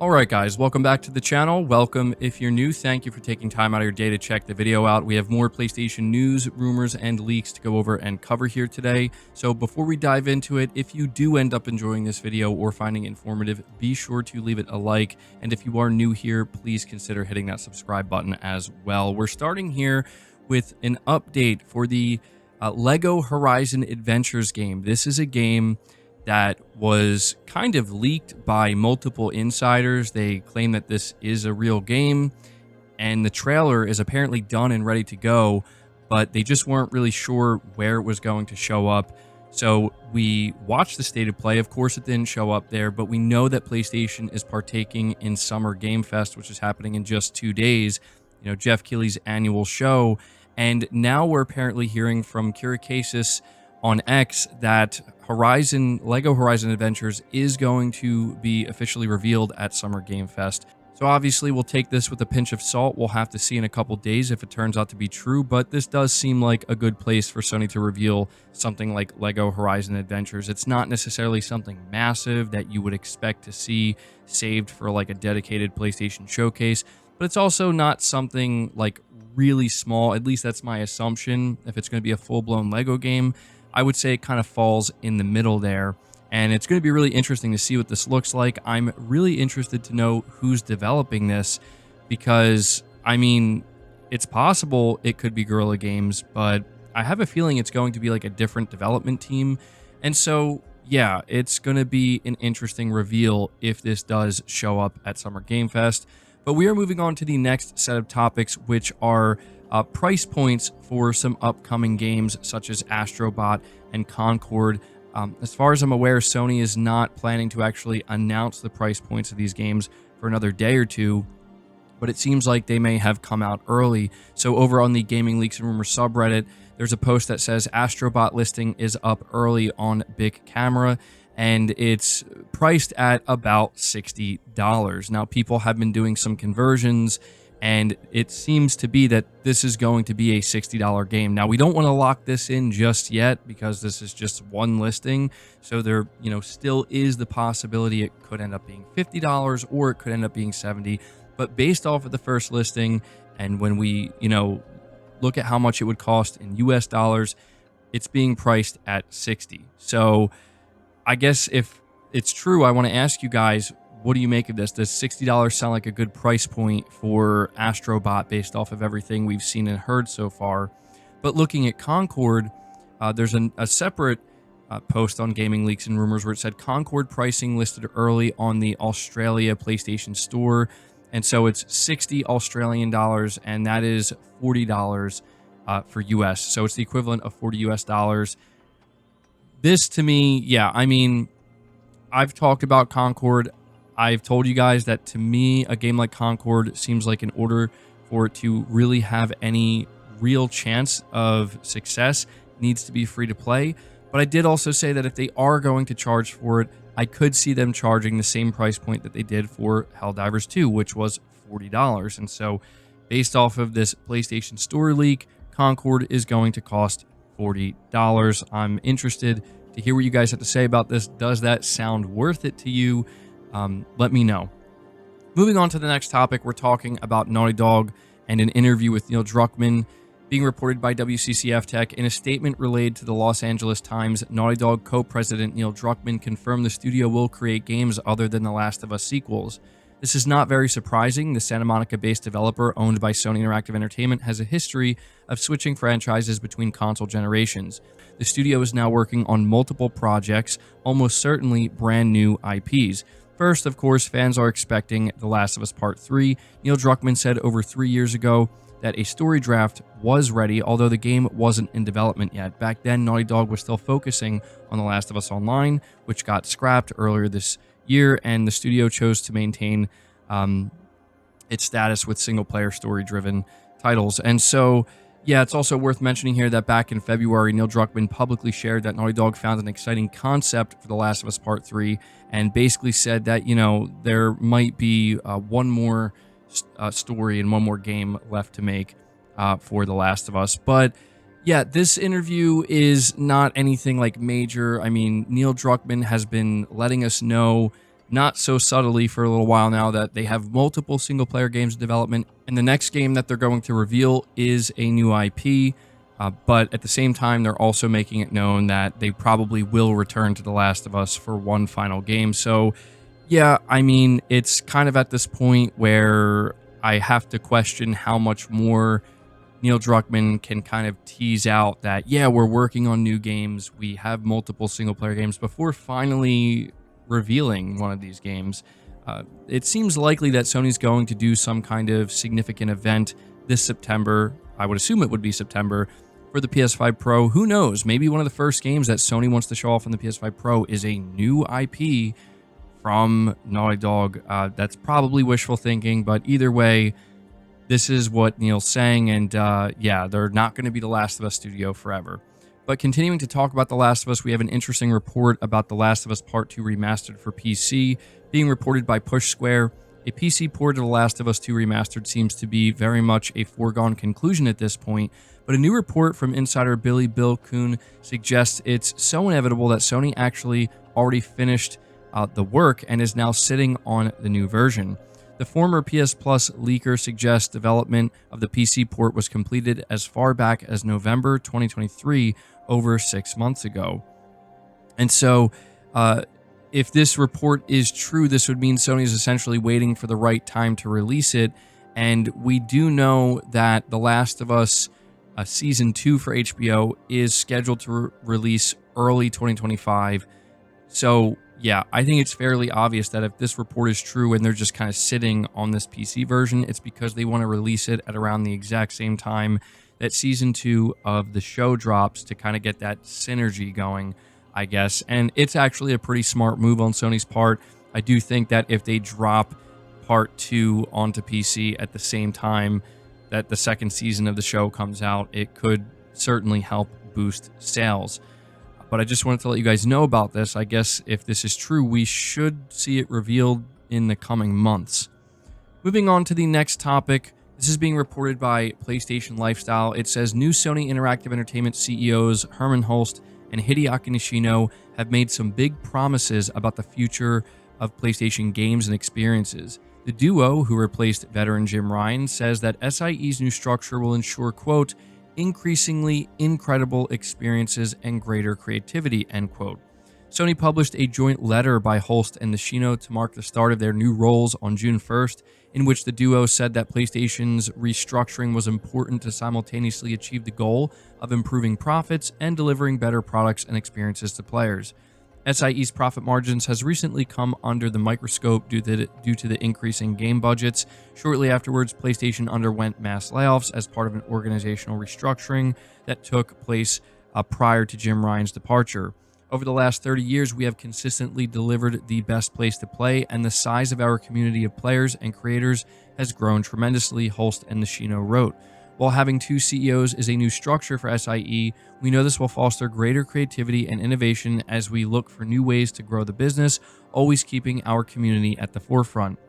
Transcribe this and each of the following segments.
Alright guys, welcome back to the channel. Welcome if you're new. Thank you for taking time out of your day to check the video out. We have more PlayStation news, rumors, and leaks to go over and cover here today. So before we dive into it, if you do end up enjoying this video or finding it informative, be sure to leave it a like. And if you are new here, please consider hitting that subscribe button as well. We're starting here with an update for the LEGO Horizon Adventures game. This is a game that was kind of leaked by multiple insiders. They claim that this is a real game, and the trailer is apparently done and ready to go, but they just weren't really sure where it was going to show up. So we watched the state of play. Of course, it didn't show up there, but we know that PlayStation is partaking in Summer Game Fest, which is happening in just 2 days, you know, Jeff Keighley's annual show. And now we're apparently hearing from Cases on X that LEGO Horizon Adventures is going to be officially revealed at Summer Game Fest. So obviously we'll take this with a pinch of salt. We'll have to see in a couple days if it turns out to be true, but this does seem like a good place for Sony to reveal something like LEGO Horizon Adventures. It's not necessarily something massive that you would expect to see saved for like a dedicated PlayStation showcase, but it's also not something like really small. At least that's my assumption. If it's going to be a full-blown LEGO game, I would say it kind of falls in the middle there, and it's going to be really interesting to see what this looks like. I'm really interested to know who's developing this, because, I mean, it's possible it could be Guerrilla Games, but I have a feeling it's going to be like a different development team, and so, yeah, it's going to be an interesting reveal if this does show up at Summer Game Fest. But we are moving on to the next set of topics, which are price points for some upcoming games such as Astrobot and Concord. As far as I'm aware, Sony is not planning to actually announce the price points of these games for another day or two, but it seems like they may have come out early. So over on the Gaming Leaks and Rumors subreddit, there's a post that says Astrobot listing is up early on Big Camera, and it's priced at about $60. Now, people have been doing some conversions, and it seems to be that this is going to be a $60 game. Now, we don't want to lock this in just yet because this is just one listing. So there, you know, still is the possibility it could end up being $50 or it could end up being $70. But based off of the first listing, and when we, you know, look at how much it would cost in US dollars, it's being priced at $60. So I guess if it's true, I want to ask you guys, what do you make of this? Does $60 sound like a good price point for Astrobot based off of everything we've seen and heard so far? But looking at Concord, there's a separate post on Gaming Leaks and Rumors where it said Concord pricing listed early on the Australia PlayStation Store. And so it's 60 Australian dollars, and that is $40 for US. So it's the equivalent of 40 US dollars. This to me, yeah, I mean, I've talked about Concord. I've told you guys that to me, a game like Concord seems like in order for it to really have any real chance of success, it needs to be free to play. But I did also say that if they are going to charge for it, I could see them charging the same price point that they did for Helldivers 2, which was $40. And so based off of this PlayStation Store leak, Concord is going to cost $40. I'm interested to hear what you guys have to say about this. Does that sound worth it to you? Let me know. Moving on to the next topic, we're talking about Naughty Dog and an interview with Neil Druckmann being reported by WCCF Tech. In a statement relayed to the Los Angeles Times, Naughty Dog co-president Neil Druckmann confirmed the studio will create games other than The Last of Us sequels. This is not very surprising. The Santa Monica-based developer owned by Sony Interactive Entertainment has a history of switching franchises between console generations. The studio is now working on multiple projects, almost certainly brand new IPs. First, of course, fans are expecting The Last of Us Part 3. Neil Druckmann said over 3 years ago that a story draft was ready, although the game wasn't in development yet. Back then, Naughty Dog was still focusing on The Last of Us Online, which got scrapped earlier this year, and the studio chose to maintain its status with single-player story-driven titles. And so, yeah, it's also worth mentioning here that back in February, Neil Druckmann publicly shared that Naughty Dog found an exciting concept for The Last of Us Part 3, and basically said that, you know, there might be one more story and one more game left to make for The Last of Us. But yeah, this interview is not anything like major. I mean, Neil Druckmann has been letting us know not so subtly for a little while now that they have multiple single-player games in development, and the next game that they're going to reveal is a new IP, but at the same time, they're also making it known that they probably will return to The Last of Us for one final game. So, yeah, I mean, it's kind of at this point where I have to question how much more Neil Druckmann can kind of tease out that, yeah, we're working on new games, we have multiple single-player games, before finally revealing one of these games. It seems likely that Sony's going to do some kind of significant event this September. I would assume it would be September for the PS5 Pro. Who knows? Maybe one of the first games that Sony wants to show off on the PS5 Pro is a new IP from Naughty Dog. That's probably wishful thinking, but either way, this is what Neil's saying, and yeah, they're not going to be the Last of Us studio forever. But continuing to talk about The Last of Us, we have an interesting report about The Last of Us Part 2 Remastered for PC, being reported by Push Square. A PC port of The Last of Us 2 Remastered seems to be very much a foregone conclusion at this point, but a new report from insider Billy Bill Kuhn suggests it's so inevitable that Sony actually already finished the work and is now sitting on the new version. The former PS Plus leaker suggests development of the PC port was completed as far back as November 2023, over 6 months ago. And so, if this report is true, this would mean Sony is essentially waiting for the right time to release it. And we do know that The Last of Us Season 2 for HBO is scheduled to release early 2025. So, yeah, I think it's fairly obvious that if this report is true and they're just kind of sitting on this PC version, it's because they want to release it at around the exact same time that Season 2 of the show drops to kind of get that synergy going, I guess. And it's actually a pretty smart move on Sony's part. I do think that if they drop Part 2 onto PC at the same time that the second season of the show comes out, it could certainly help boost sales. But I just wanted to let you guys know about this. I guess if this is true, we should see it revealed in the coming months. Moving on to the next topic. This is being reported by PlayStation Lifestyle. It says new Sony Interactive Entertainment CEOs Herman Hulst and Hideaki Nishino have made some big promises about the future of PlayStation games and experiences. The duo, who replaced veteran Jim Ryan, says that SIE's new structure will ensure, quote, increasingly incredible experiences and greater creativity, end quote. Sony published a joint letter by Hulst and Nishino to mark the start of their new roles on June 1st, in which the duo said that PlayStation's restructuring was important to simultaneously achieve the goal of improving profits and delivering better products and experiences to players. SIE's profit margins has recently come under the microscope due to the increase in game budgets. Shortly afterwards, PlayStation underwent mass layoffs as part of an organizational restructuring that took place prior to Jim Ryan's departure. Over the last 30 years, we have consistently delivered the best place to play, and the size of our community of players and creators has grown tremendously, Hulst and Nishino wrote. While having two CEOs is a new structure for SIE, we know this will foster greater creativity and innovation as we look for new ways to grow the business, always keeping our community at the forefront.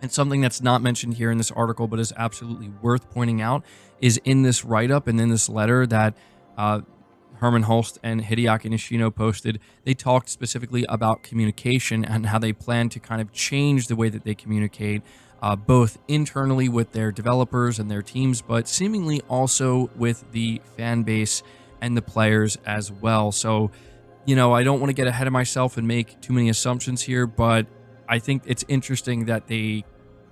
And something that's not mentioned here in this article, but is absolutely worth pointing out, is in this write-up and in this letter that Herman Hulst and Hideaki Nishino posted. They talked specifically about communication and how they plan to kind of change the way that they communicate, both internally with their developers and their teams, but seemingly also with the fan base and the players as well. So, you know, I don't want to get ahead of myself and make too many assumptions here, but I think it's interesting that they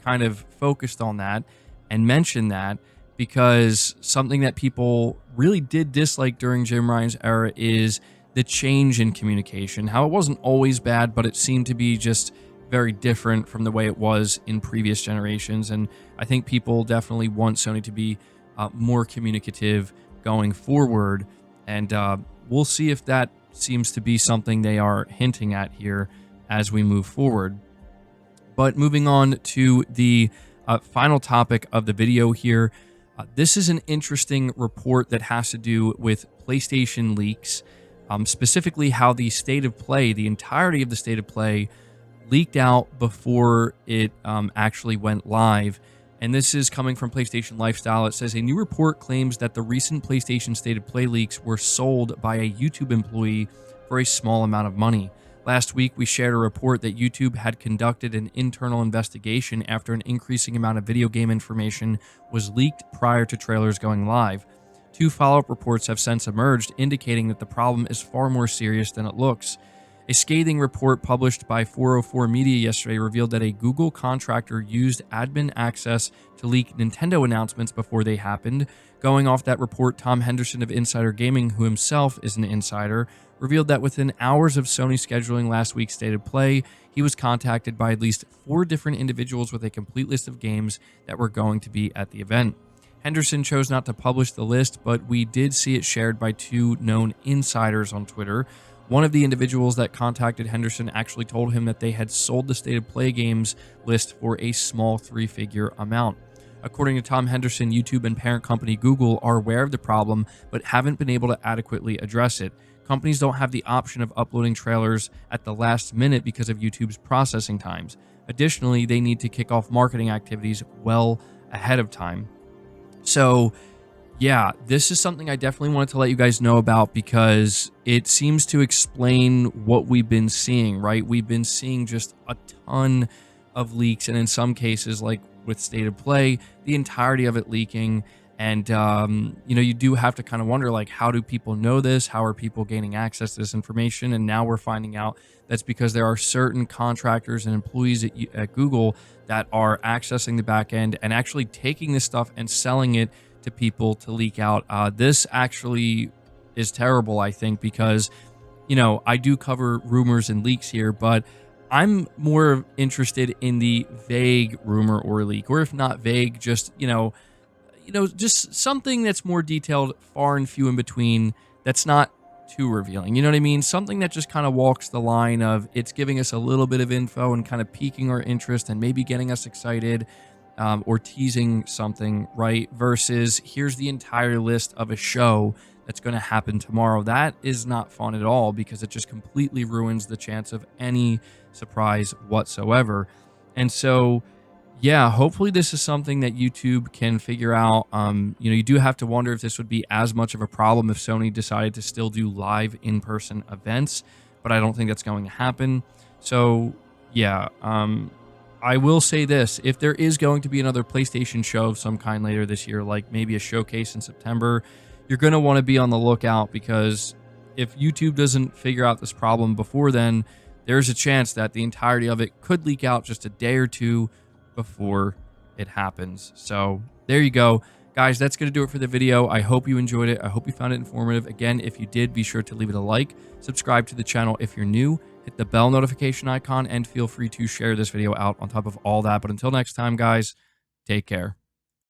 kind of focused on that and mentioned that, because something that people really did dislike during Jim Ryan's era is the change in communication, how it wasn't always bad, but it seemed to be just very different from the way it was in previous generations. And I think people definitely want Sony to be more communicative going forward. And we'll see if that seems to be something they are hinting at here as we move forward. But moving on to the final topic of the video here. This is an interesting report that has to do with PlayStation leaks, specifically how the state of play, the entirety of the state of play, leaked out before it actually went live. And this is coming from PlayStation Lifestyle. It says a new report claims that the recent PlayStation State of Play leaks were sold by a YouTube employee for a small amount of money. Last week, we shared a report that YouTube had conducted an internal investigation after an increasing amount of video game information was leaked prior to trailers going live. 2 follow-up reports have since emerged, indicating that the problem is far more serious than it looks. A scathing report published by 404 Media yesterday revealed that a Google contractor used admin access to leak Nintendo announcements before they happened. Going off that report, Tom Henderson of Insider Gaming, who himself is an insider, revealed that within hours of Sony scheduling last week's State of Play, he was contacted by at least 4 different individuals with a complete list of games that were going to be at the event. Henderson chose not to publish the list, but we did see it shared by 2 known insiders on Twitter. One of the individuals that contacted Henderson actually told him that they had sold the State of Play games list for a small 3-figure amount. According to Tom Henderson, YouTube and parent company Google are aware of the problem, but haven't been able to adequately address it. Companies don't have the option of uploading trailers at the last minute because of YouTube's processing times. Additionally, they need to kick off marketing activities well ahead of time. So, yeah, this is something I definitely wanted to let you guys know about because it seems to explain what we've been seeing, right? We've been seeing just a ton of leaks, and in some cases, like with State of Play, the entirety of it leaking. And, you do have to kind of wonder, like, how do people know this? How are people gaining access to this information? And now we're finding out that's because there are certain contractors and employees at Google that are accessing the back end and actually taking this stuff and selling it to people to leak out. This actually is terrible, I think, because, I do cover rumors and leaks here, but I'm more interested in the vague rumor or leak, or if not vague, just, just something that's more detailed, far and few in between, that's not too revealing. You know what I mean? Something that just kind of walks the line of it's giving us a little bit of info and kind of piquing our interest and maybe getting us excited, or teasing something, right? Versus here's the entire list of a show that's going to happen tomorrow. That is not fun at all because it just completely ruins the chance of any surprise whatsoever. And so, yeah, hopefully this is something that YouTube can figure out. You do have to wonder if this would be as much of a problem if Sony decided to still do live in-person events, but I don't think that's going to happen. So, yeah, I will say this. If there is going to be another PlayStation show of some kind later this year, like maybe a showcase in September, you're going to want to be on the lookout because if YouTube doesn't figure out this problem before then, there's a chance that the entirety of it could leak out just a day or two before it happens. So there you go. Guys, that's going to do it for the video. I hope you enjoyed it. I hope you found it informative. Again, if you did, be sure to leave it a like, subscribe to the channel if you're new, hit the bell notification icon, and feel free to share this video out on top of all that. But until next time, guys, take care.